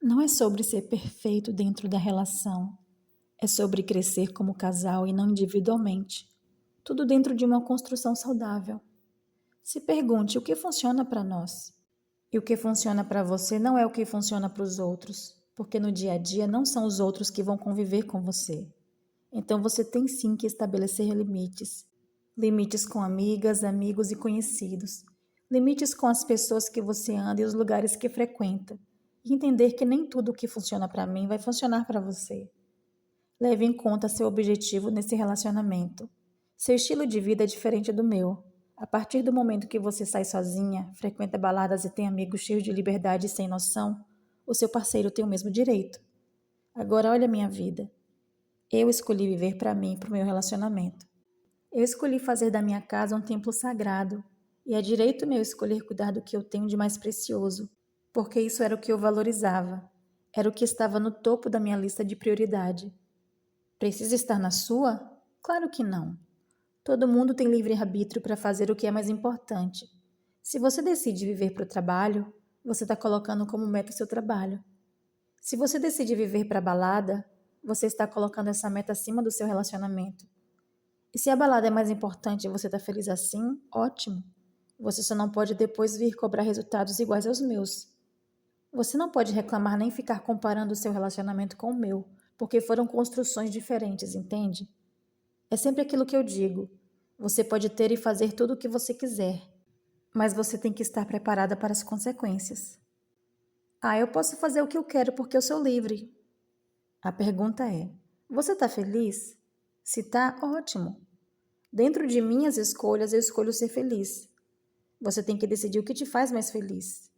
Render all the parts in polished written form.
Não é sobre ser perfeito dentro da relação. É sobre crescer como casal e não individualmente. Tudo dentro de uma construção saudável. Se pergunte o que funciona para nós. E o que funciona para você não é o que funciona para os outros, porque no dia a dia não são os outros que vão conviver com você. Então você tem sim que estabelecer limites. Limites com amigas, amigos e conhecidos. Limites com as pessoas que você anda e os lugares que frequenta. E entender que nem tudo o que funciona para mim vai funcionar para você. Leve em conta seu objetivo nesse relacionamento. Seu estilo de vida é diferente do meu. A partir do momento que você sai sozinha, frequenta baladas e tem amigos cheios de liberdade e sem noção, o seu parceiro tem o mesmo direito. Agora olha a minha vida. Eu escolhi viver para mim e para o meu relacionamento. Eu escolhi fazer da minha casa um templo sagrado, e é direito meu escolher cuidar do que eu tenho de mais precioso, porque isso era o que eu valorizava, era o que estava no topo da minha lista de prioridade. Precisa estar na sua? Claro que não. Todo mundo tem livre-arbítrio para fazer o que é mais importante. Se você decide viver para o trabalho, você está colocando como meta seu trabalho. Se você decide viver para a balada, você está colocando essa meta acima do seu relacionamento. E se a balada é mais importante e você está feliz assim, ótimo. Você só não pode depois vir cobrar resultados iguais aos meus. Você não pode reclamar nem ficar comparando o seu relacionamento com o meu, porque foram construções diferentes, entende? É sempre aquilo que eu digo. Você pode ter e fazer tudo o que você quiser, mas você tem que estar preparada para as consequências. Ah, eu posso fazer o que eu quero porque eu sou livre. A pergunta é: você está feliz? Se tá, ótimo. Dentro de minhas escolhas, eu escolho ser feliz. Você tem que decidir o que te faz mais feliz.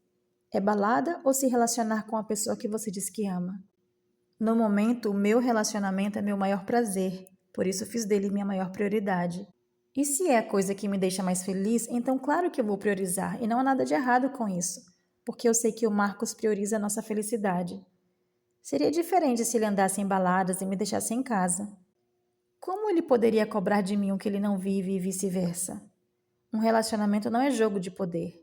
É balada ou se relacionar com a pessoa que você diz que ama? No momento, o meu relacionamento é meu maior prazer, por isso fiz dele minha maior prioridade. E se é a coisa que me deixa mais feliz, então claro que eu vou priorizar, e não há nada de errado com isso, porque eu sei que o Marcos prioriza a nossa felicidade. Seria diferente se ele andasse em baladas e me deixasse em casa. Como ele poderia cobrar de mim o que ele não vive e vice-versa? Um relacionamento não é jogo de poder.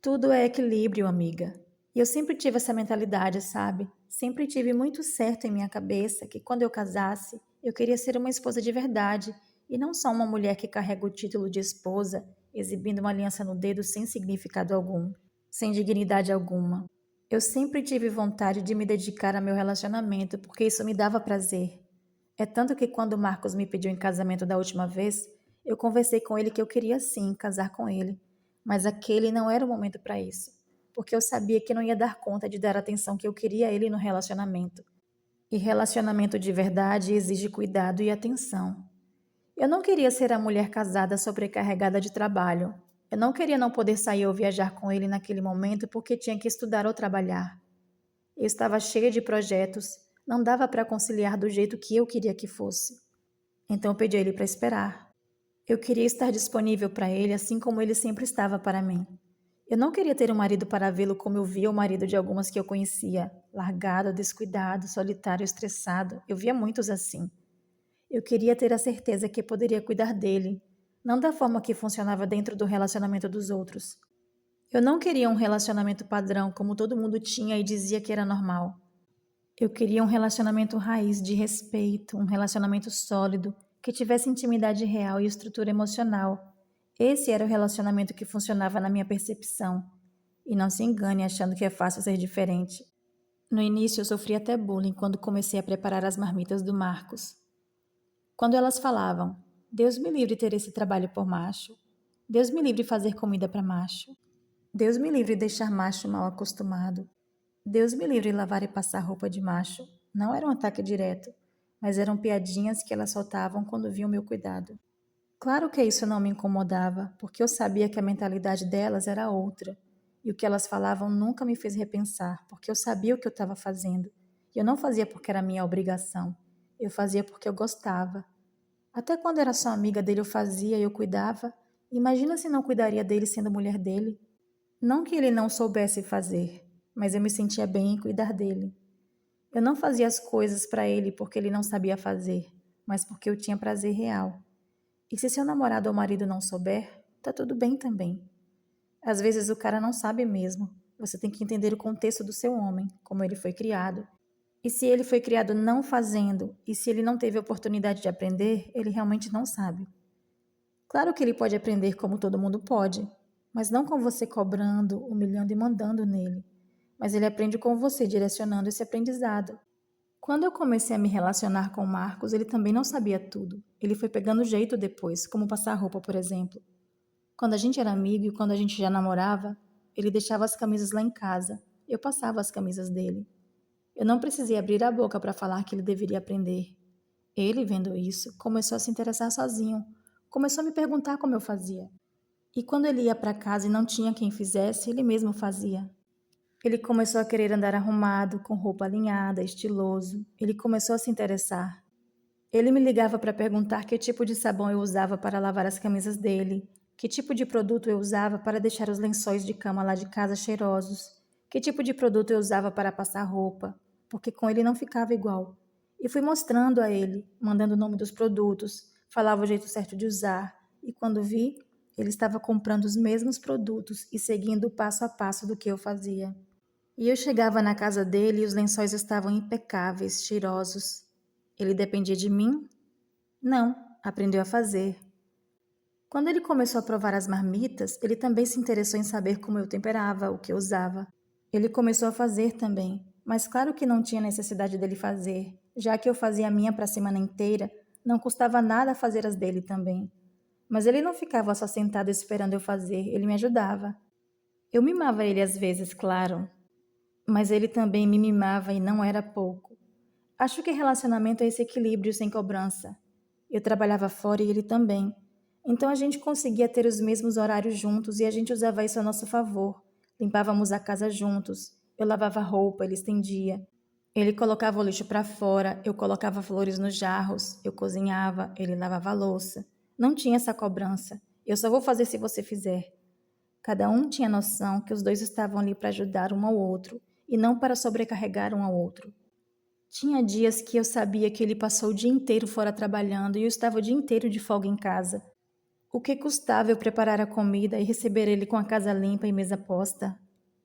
Tudo é equilíbrio, amiga. E eu sempre tive essa mentalidade, sabe? Sempre tive muito certo em minha cabeça que quando eu casasse, eu queria ser uma esposa de verdade e não só uma mulher que carrega o título de esposa, exibindo uma aliança no dedo sem significado algum, sem dignidade alguma. Eu sempre tive vontade de me dedicar ao meu relacionamento porque isso me dava prazer. É tanto que quando o Marcos me pediu em casamento da última vez, eu conversei com ele que eu queria sim casar com ele, mas aquele não era o momento para isso, porque eu sabia que não ia dar conta de dar a atenção que eu queria a ele no relacionamento. E relacionamento de verdade exige cuidado e atenção. Eu não queria ser a mulher casada sobrecarregada de trabalho. Eu não queria não poder sair ou viajar com ele naquele momento porque tinha que estudar ou trabalhar. Eu estava cheia de projetos, não dava para conciliar do jeito que eu queria que fosse. Então eu pedi a ele para esperar. Eu queria estar disponível para ele assim como ele sempre estava para mim. Eu não queria ter um marido para vê-lo como eu via o marido de algumas que eu conhecia, largado, descuidado, solitário, estressado. Eu via muitos assim. Eu queria ter a certeza que poderia cuidar dele, não da forma que funcionava dentro do relacionamento dos outros. Eu não queria um relacionamento padrão como todo mundo tinha e dizia que era normal. Eu queria um relacionamento raiz de respeito, um relacionamento sólido, que tivesse intimidade real e estrutura emocional. Esse era o relacionamento que funcionava na minha percepção. E não se engane achando que é fácil ser diferente. No início eu sofri até bullying quando comecei a preparar as marmitas do Marcos. Quando elas falavam, Deus me livre ter esse trabalho por macho. Deus me livre fazer comida para macho. Deus me livre deixar macho mal acostumado. Deus me livre lavar e passar roupa de macho. Não era um ataque direto, mas eram piadinhas que elas soltavam quando viam meu cuidado. Claro que isso não me incomodava, porque eu sabia que a mentalidade delas era outra. E o que elas falavam nunca me fez repensar, porque eu sabia o que eu estava fazendo. E eu não fazia porque era minha obrigação. Eu fazia porque eu gostava. Até quando era só amiga dele eu fazia e eu cuidava. Imagina se não cuidaria dele sendo mulher dele. Não que ele não soubesse fazer, mas eu me sentia bem em cuidar dele. Eu não fazia as coisas para ele porque ele não sabia fazer, mas porque eu tinha prazer real. E se seu namorado ou marido não souber, tá tudo bem também. Às vezes o cara não sabe mesmo. Você tem que entender o contexto do seu homem, como ele foi criado. E se ele foi criado não fazendo, e se ele não teve oportunidade de aprender, ele realmente não sabe. Claro que ele pode aprender como todo mundo pode, mas não com você cobrando, humilhando e mandando nele. Mas ele aprende com você, direcionando esse aprendizado. Quando eu comecei a me relacionar com o Marcos, ele também não sabia tudo. Ele foi pegando jeito depois, como passar roupa, por exemplo. Quando a gente era amigo e quando a gente já namorava, ele deixava as camisas lá em casa. Eu passava as camisas dele. Eu não precisei abrir a boca para falar que ele deveria aprender. Ele, vendo isso, começou a se interessar sozinho. Começou a me perguntar como eu fazia. E quando ele ia para casa e não tinha quem fizesse, ele mesmo fazia. Ele começou a querer andar arrumado, com roupa alinhada, estiloso. Ele começou a se interessar. Ele me ligava para perguntar que tipo de sabão eu usava para lavar as camisas dele, que tipo de produto eu usava para deixar os lençóis de cama lá de casa cheirosos, que tipo de produto eu usava para passar roupa, porque com ele não ficava igual. E fui mostrando a ele, mandando o nome dos produtos, falava o jeito certo de usar, e quando vi, ele estava comprando os mesmos produtos e seguindo o passo a passo do que eu fazia. E eu chegava na casa dele e os lençóis estavam impecáveis, cheirosos. Ele dependia de mim? Não, aprendeu a fazer. Quando ele começou a provar as marmitas, ele também se interessou em saber como eu temperava, o que eu usava. Ele começou a fazer também, mas claro que não tinha necessidade dele fazer, já que eu fazia a minha para a semana inteira, não custava nada fazer as dele também. Mas ele não ficava só sentado esperando eu fazer, ele me ajudava. Eu mimava ele às vezes, claro, mas ele também me mimava e não era pouco. Acho que relacionamento é esse equilíbrio sem cobrança. Eu trabalhava fora e ele também. Então a gente conseguia ter os mesmos horários juntos e a gente usava isso a nosso favor. Limpávamos a casa juntos. Eu lavava roupa, ele estendia. Ele colocava o lixo para fora, eu colocava flores nos jarros, eu cozinhava, ele lavava a louça. Não tinha essa cobrança. Eu só vou fazer se você fizer. Cada um tinha noção que os dois estavam ali para ajudar um ao outro e não para sobrecarregar um ao outro. Tinha dias que eu sabia que ele passou o dia inteiro fora trabalhando e eu estava o dia inteiro de folga em casa. O que custava eu preparar a comida e receber ele com a casa limpa e mesa posta?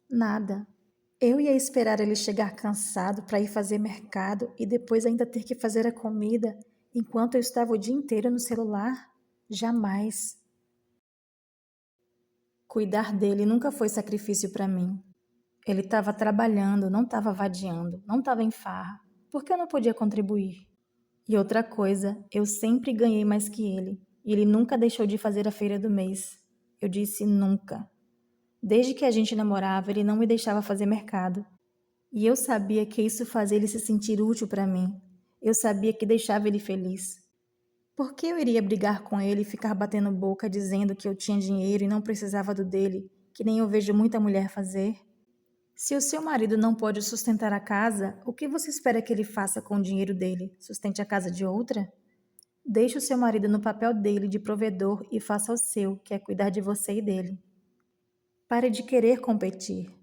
Nada. Eu ia esperar ele chegar cansado para ir fazer mercado e depois ainda ter que fazer a comida enquanto eu estava o dia inteiro no celular? Jamais. Cuidar dele nunca foi sacrifício para mim. Ele estava trabalhando, não estava vadiando, não estava em farra. Por que eu não podia contribuir? E outra coisa, eu sempre ganhei mais que ele. E ele nunca deixou de fazer a feira do mês. Eu disse nunca. Desde que a gente namorava, ele não me deixava fazer mercado. E eu sabia que isso fazia ele se sentir útil para mim. Eu sabia que deixava ele feliz. Por que eu iria brigar com ele e ficar batendo boca dizendo que eu tinha dinheiro e não precisava do dele, que nem eu vejo muita mulher fazer? Se o seu marido não pode sustentar a casa, o que você espera que ele faça com o dinheiro dele? Sustente a casa de outra? Deixe o seu marido no papel dele de provedor e faça o seu, que é cuidar de você e dele. Pare de querer competir.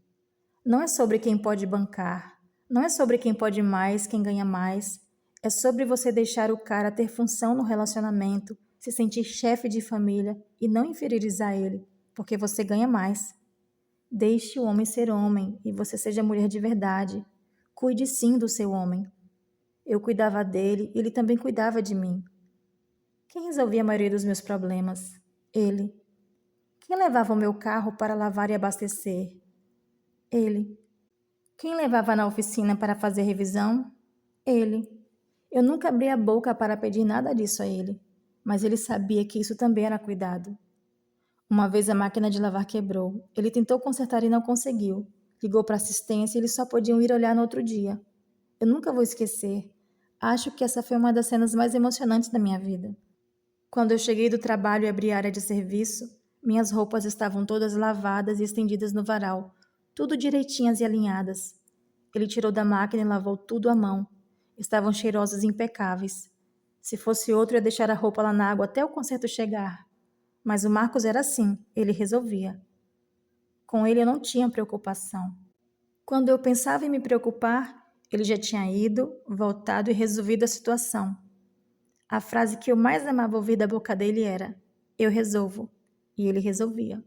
Não é sobre quem pode bancar. Não é sobre quem pode mais, quem ganha mais. É sobre você deixar o cara ter função no relacionamento, se sentir chefe de família e não inferiorizar ele, porque você ganha mais. Deixe o homem ser homem e você seja mulher de verdade. Cuide sim do seu homem. Eu cuidava dele e ele também cuidava de mim. Quem resolvia a maioria dos meus problemas? Ele. Quem levava o meu carro para lavar e abastecer? Ele. Quem levava na oficina para fazer revisão? Ele. Eu nunca abri a boca para pedir nada disso a ele, mas ele sabia que isso também era cuidado. Uma vez a máquina de lavar quebrou. Ele tentou consertar e não conseguiu. Ligou para a assistência e eles só podiam ir olhar no outro dia. Eu nunca vou esquecer. Acho que essa foi uma das cenas mais emocionantes da minha vida. Quando eu cheguei do trabalho e abri a área de serviço, minhas roupas estavam todas lavadas e estendidas no varal, tudo direitinhas e alinhadas. Ele tirou da máquina e lavou tudo à mão. Estavam cheirosas e impecáveis. Se fosse outro, ia deixar a roupa lá na água até o conserto chegar. Mas o Marcos era assim, ele resolvia. Com ele eu não tinha preocupação. Quando eu pensava em me preocupar, ele já tinha ido, voltado e resolvido a situação. A frase que eu mais amava ouvir da boca dele era: eu resolvo. E ele resolvia.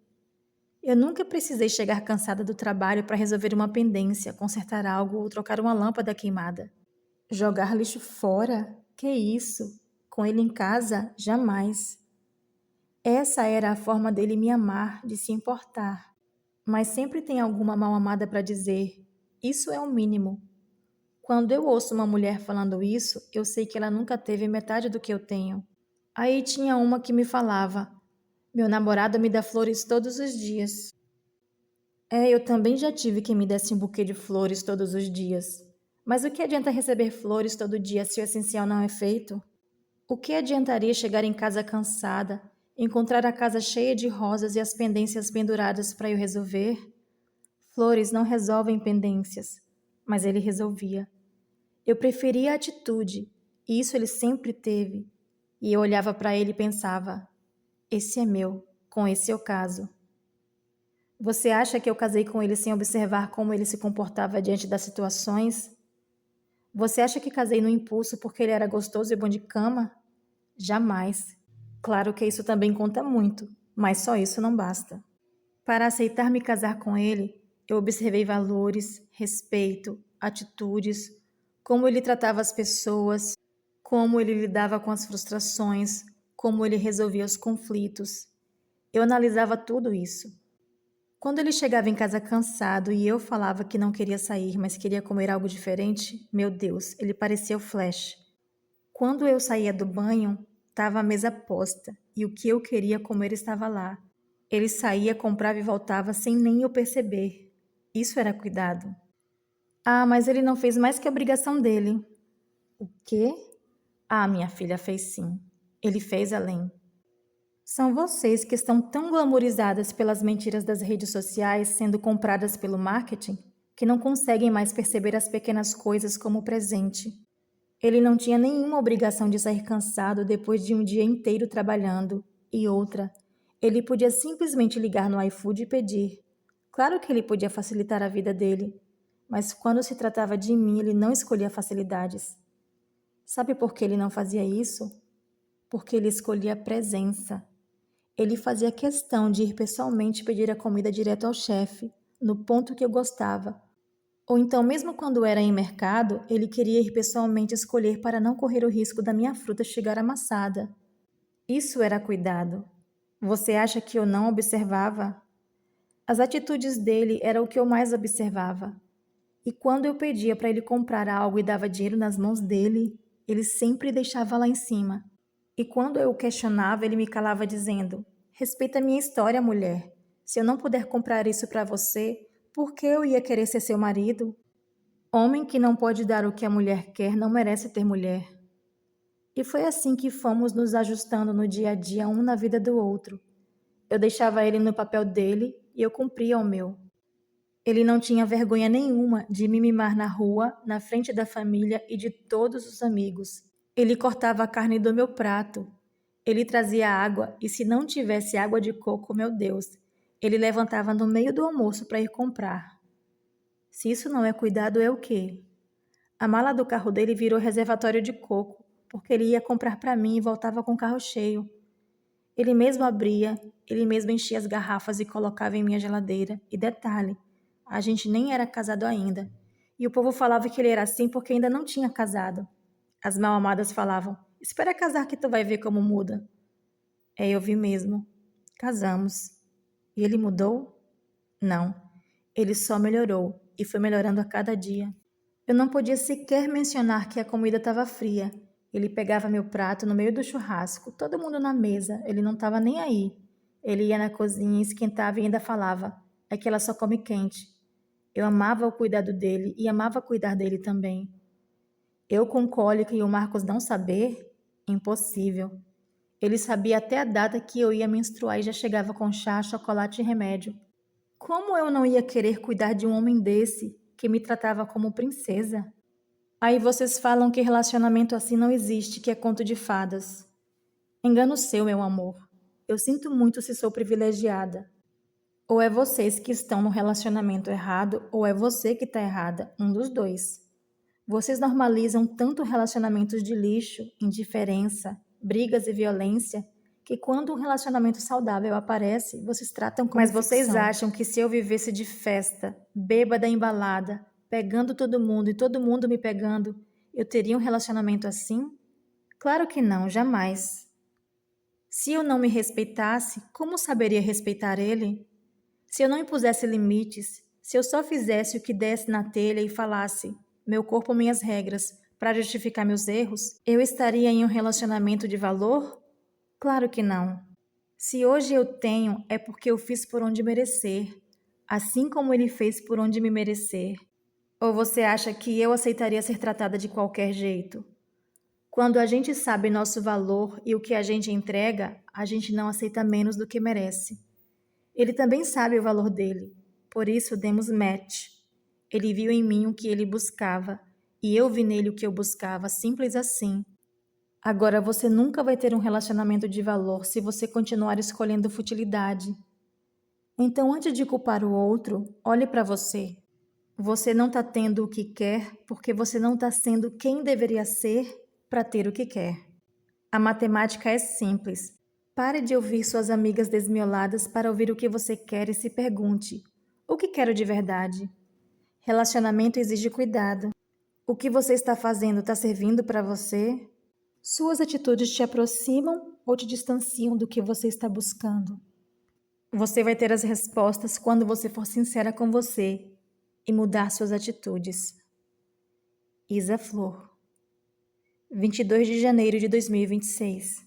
Eu nunca precisei chegar cansada do trabalho para resolver uma pendência, consertar algo ou trocar uma lâmpada queimada. Jogar lixo fora? Que isso? Com ele em casa? Jamais. Essa era a forma dele me amar, de se importar. Mas sempre tem alguma mal-amada para dizer: isso é o mínimo. Quando eu ouço uma mulher falando isso, eu sei que ela nunca teve metade do que eu tenho. Aí tinha uma que me falava: meu namorado me dá flores todos os dias. Eu também já tive quem me desse um buquê de flores todos os dias. Mas o que adianta receber flores todo dia se o essencial não é feito? O que adiantaria chegar em casa cansada, encontrar a casa cheia de rosas e as pendências penduradas para eu resolver? Flores não resolvem pendências, mas ele resolvia. Eu preferia a atitude, e isso ele sempre teve. E eu olhava para ele e pensava: esse é meu, com esse eu caso. Você acha que eu casei com ele sem observar como ele se comportava diante das situações? Você acha que casei no impulso porque ele era gostoso e bom de cama? Jamais. Claro que isso também conta muito, mas só isso não basta. Para aceitar me casar com ele, eu observei valores, respeito, atitudes, como ele tratava as pessoas, como ele lidava com as frustrações, como ele resolvia os conflitos. Eu analisava tudo isso. Quando ele chegava em casa cansado e eu falava que não queria sair, mas queria comer algo diferente, meu Deus, ele parecia o Flash. Quando eu saía do banho, estava a mesa posta e o que eu queria comer estava lá. Ele saía, comprava e voltava sem nem eu perceber. Isso era cuidado. Ah, mas ele não fez mais que a obrigação dele. O quê? Ah, minha filha fez sim. Ele fez além. São vocês que estão tão glamorizadas pelas mentiras das redes sociais sendo compradas pelo marketing que não conseguem mais perceber as pequenas coisas como presente. Ele não tinha nenhuma obrigação de sair cansado depois de um dia inteiro trabalhando. E outra, ele podia simplesmente ligar no iFood e pedir. Claro que ele podia facilitar a vida dele, mas quando se tratava de mim, ele não escolhia facilidades. Sabe por que ele não fazia isso? Porque ele escolhia a presença. Ele fazia questão de ir pessoalmente pedir a comida direto ao chefe, no ponto que eu gostava. Ou então, mesmo quando era em mercado, ele queria ir pessoalmente escolher para não correr o risco da minha fruta chegar amassada. Isso era cuidado. Você acha que eu não observava? As atitudes dele eram o que eu mais observava. E quando eu pedia para ele comprar algo e dava dinheiro nas mãos dele, ele sempre deixava lá em cima. E quando eu o questionava, ele me calava dizendo: respeita a minha história, mulher. Se eu não puder comprar isso para você, por que eu ia querer ser seu marido? Homem que não pode dar o que a mulher quer não merece ter mulher. E foi assim que fomos nos ajustando no dia a dia, um na vida do outro. Eu deixava ele no papel dele e eu cumpria o meu. Ele não tinha vergonha nenhuma de me mimar na rua, na frente da família e de todos os amigos. Ele cortava a carne do meu prato. Ele trazia água e se não tivesse água de coco, meu Deus, ele levantava no meio do almoço para ir comprar. Se isso não é cuidado, é o quê? A mala do carro dele virou reservatório de coco, porque ele ia comprar para mim e voltava com o carro cheio. Ele mesmo abria, ele mesmo enchia as garrafas e colocava em minha geladeira. E detalhe, a gente nem era casado ainda. E o povo falava que ele era assim porque ainda não tinha casado. As mal-amadas falavam: espera casar que tu vai ver como muda. Eu vi mesmo. Casamos. E ele mudou? Não. Ele só melhorou e foi melhorando a cada dia. Eu não podia sequer mencionar que a comida estava fria. Ele pegava meu prato no meio do churrasco, todo mundo na mesa, ele não estava nem aí. Ele ia na cozinha, esquentava e ainda falava: é que ela só come quente. Eu amava o cuidado dele e amava cuidar dele também. Eu com cólica e o Marcos não saber? Impossível. Ele sabia até a data que eu ia menstruar e já chegava com chá, chocolate e remédio. Como eu não ia querer cuidar de um homem desse, que me tratava como princesa? Aí vocês falam que relacionamento assim não existe, que é conto de fadas. Engano seu, meu amor. Eu sinto muito se sou privilegiada. Ou é vocês que estão no relacionamento errado, ou é você que está errada, um dos dois. Vocês normalizam tanto relacionamentos de lixo, indiferença, brigas e violência, que quando um relacionamento saudável aparece, vocês tratam como ficção. Mas vocês acham que se eu vivesse de festa, bêbada, embalada, pegando todo mundo e todo mundo me pegando, eu teria um relacionamento assim? Claro que não, jamais. Se eu não me respeitasse, como saberia respeitar ele? Se eu não impusesse limites, se eu só fizesse o que desse na telha e falasse, meu corpo, minhas regras, para justificar meus erros, eu estaria em um relacionamento de valor? Claro que não. Se hoje eu tenho, é porque eu fiz por onde merecer, assim como ele fez por onde me merecer. Ou você acha que eu aceitaria ser tratada de qualquer jeito? Quando a gente sabe nosso valor e o que a gente entrega, a gente não aceita menos do que merece. Ele também sabe o valor dele, por isso demos match. Ele viu em mim o que ele buscava, e eu vi nele o que eu buscava, simples assim. Agora você nunca vai ter um relacionamento de valor se você continuar escolhendo futilidade. Então, antes de culpar o outro, olhe para você. Você não está tendo o que quer porque você não está sendo quem deveria ser para ter o que quer. A matemática é simples. Pare de ouvir suas amigas desmioladas para ouvir o que você quer e se pergunte: o que quero de verdade? Relacionamento exige cuidado. O que você está fazendo está servindo para você? Suas atitudes te aproximam ou te distanciam do que você está buscando? Você vai ter as respostas quando você for sincera com você e mudar suas atitudes. Isa Flor, 22 de janeiro de 2026.